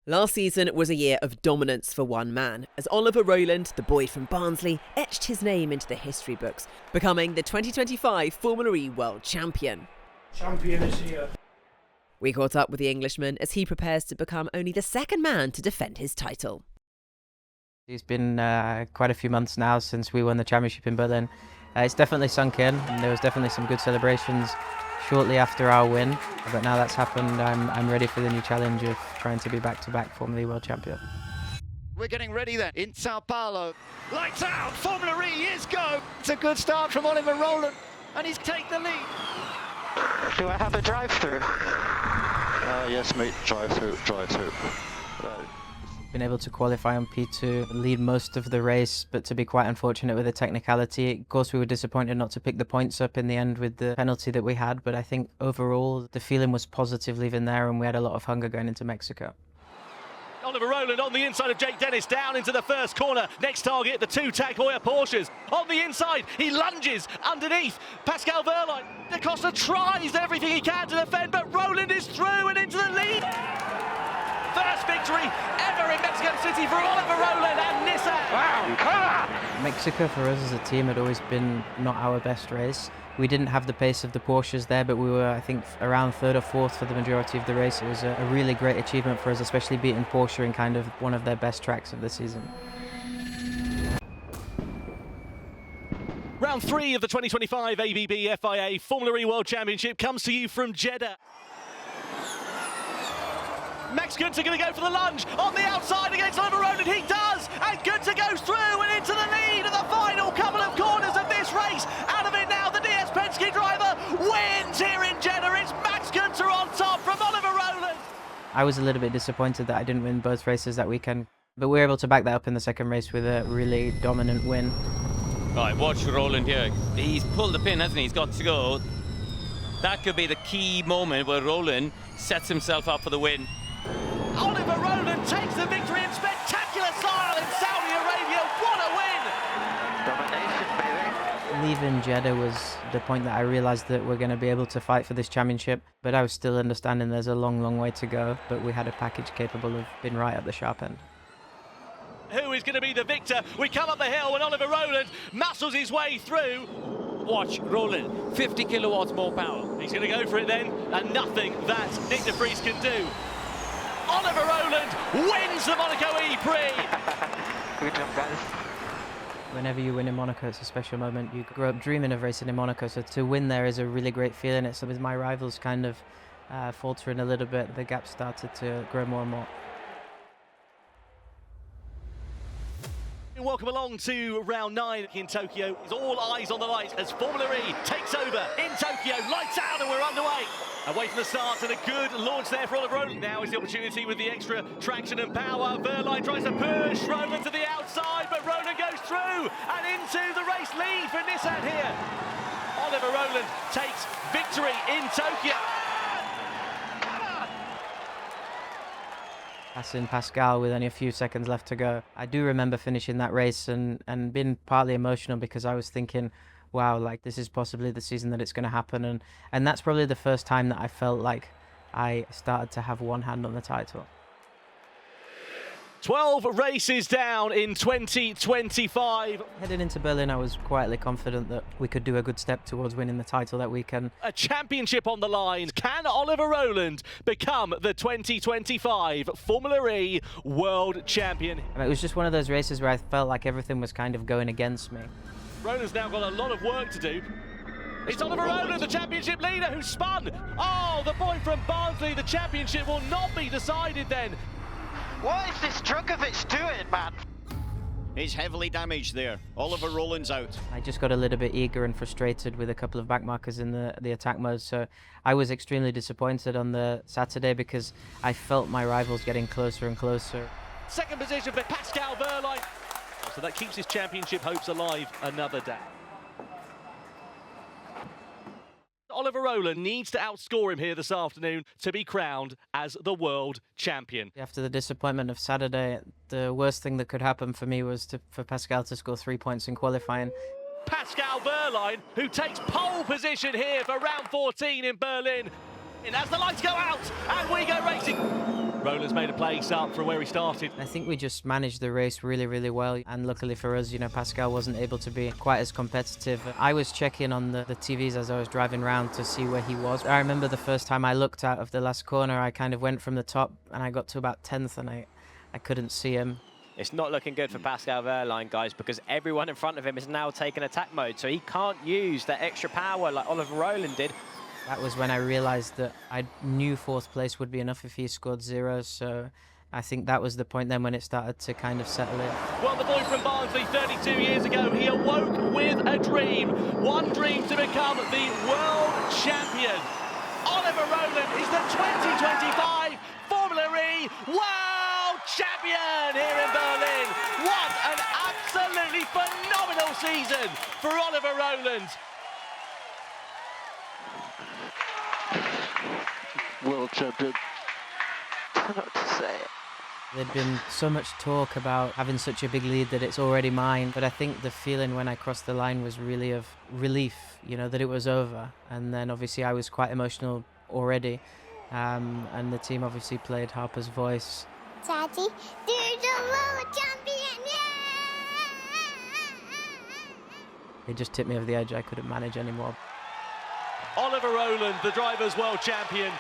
Last season was a year of dominance for one man, as Oliver Rowland, the boy from Barnsley, etched his name into the history books, becoming the 2025 Formula E World Champion. Champion is here. We caught up with the Englishman as he prepares to become only the second man to defend his title. It's been quite a few months now since we won the championship in Berlin. It's definitely sunk in, and there was definitely some good celebrations shortly after our win. But now that's happened, I'm ready for the new challenge of trying to be back-to-back Formula E World Champion. We're getting ready then in Sao Paulo. Lights out, Formula E is go. It's a good start from Oliver Rowland, and he's taken the lead. Do I have a drive-through? Yes, mate, drive-through. Been able to qualify on P2, lead most of the race, but to be quite unfortunate with the technicality. Of course, we were disappointed not to pick the points up in the end with the penalty that we had, but I think overall the feeling was positive leaving there, and we had a lot of hunger going into Mexico. Oliver Rowland on the inside of Jake Dennis, down into the first corner. Next target, the two Tag Heuer Porsches. On the inside, he lunges underneath. Pascal Wehrlein. Da Costa tries everything he can to defend, but Rowland is through and into the lead. First victory ever in Mexico City for Oliver Rowland and Nissan. Wow. Mexico for us as a team had always been not our best race. We didn't have the pace of the Porsches there, but we were, I think, around third or fourth for the majority of the race. It was a really great achievement for us, especially beating Porsche in kind of one of their best tracks of the season. Round 3 of the 2025 ABB FIA Formula E World Championship comes to you from Jeddah. Max Günther going to go for the lunge on the outside against Oliver Rowland. He does, and Günther goes through and into the lead of the final couple of corners of this race. Out of it now, the DS Penske driver wins here in Jeddah. It's Max Günther on top from Oliver Rowland. I was a little bit disappointed that I didn't win both races that weekend, but we were able to back that up in the second race with a really dominant win. Right, watch Rowland here. He's pulled the pin, hasn't he? He's got to go. That could be the key moment where Rowland sets himself up for the win. Oliver Rowland takes the victory in spectacular style in Saudi Arabia. What a win! Domination, baby. Leaving Jeddah was the point that I realised that we're going to be able to fight for this championship, but I was still understanding there's a long, long way to go, but we had a package capable of being right at the sharp end. Who is going to be the victor? We come up the hill and Oliver Rowland muscles his way through. Watch Rowland, 50 kilowatts more power. He's going to go for it then, and nothing that Nick de Vries can do. Oliver Rowland wins the Monaco E-Prix. Good job, guys. Whenever you win in Monaco, it's a special moment. You grow up dreaming of racing in Monaco, so to win there is a really great feeling. It's with my rivals kind of faltering a little bit, the gap started to grow more and more. Welcome along to round 9 in Tokyo. It's all eyes on the lights as Formula E takes over in Tokyo. Lights out and we're underway. Away from the start and a good launch there for Oliver Rowland. Now is the opportunity with the extra traction and power. Wehrlein tries to push Rowland to the outside, but Rowland goes through and into the race lead for Nissan here. Oliver Rowland takes victory in Tokyo. Passing Pascal with only a few seconds left to go. I do remember finishing that race and being partly emotional because I was thinking, wow, like this is possibly the season that it's going to happen, and that's probably the first time that I felt like I started to have one hand on the title. 12 races down in 2025. Heading into Berlin, I was quietly confident that we could do a good step towards winning the title that weekend. A championship on the line. Can Oliver Rowland become the 2025 Formula E World Champion? And it was just one of those races where I felt like everything was kind of going against me. Rowland's now got a lot of work to do. It's Oliver Rowland, the championship leader, who spun. Oh, the boy from Barnsley, the championship will not be decided then. What is this Djokovic doing, man? He's heavily damaged there. Oliver Rowland's out. I just got a little bit eager and frustrated with a couple of backmarkers in the attack mode, so I was extremely disappointed on the Saturday because I felt my rivals getting closer and closer. Second position for Pascal Wehrlein. So that keeps his championship hopes alive another day. Oliver Rowland needs to outscore him here this afternoon to be crowned as the world champion. After the disappointment of Saturday, the worst thing that could happen for me was for Pascal to score 3 points in qualifying. Pascal Wehrlein, who takes pole position here for round 14 in Berlin. And as the lights go out, and we go racing. Rowland's made a place up from where he started. I think we just managed the race really, really well. And luckily for us, you know, Pascal wasn't able to be quite as competitive. I was checking on the TVs as I was driving around to see where he was. I remember the first time I looked out of the last corner, I kind of went from the top and I got to about 10th and I couldn't see him. It's not looking good for Pascal Wehrlein, guys, because everyone in front of him is now taking attack mode, so he can't use that extra power like Oliver Rowland did. That was when I realised that I knew 4th place would be enough if he scored 0, so I think that was the point then when it started to kind of settle in. Well, the boy from Barnsley 32 years ago, he awoke with a dream. One dream to become the world champion. Oliver Rowland is the 2025 Formula E world champion here in Berlin. What an absolutely phenomenal season for Oliver Rowland. World champion. I don't know what to say. There'd been so much talk about having such a big lead that it's already mine, but I think the feeling when I crossed the line was really of relief, you know, that it was over. And then obviously I was quite emotional already, and the team obviously played Harper's Voice. Daddy, there's a world champion, yeah! It just tipped me over the edge. I couldn't manage anymore. Oliver Rowland, the driver's world champion,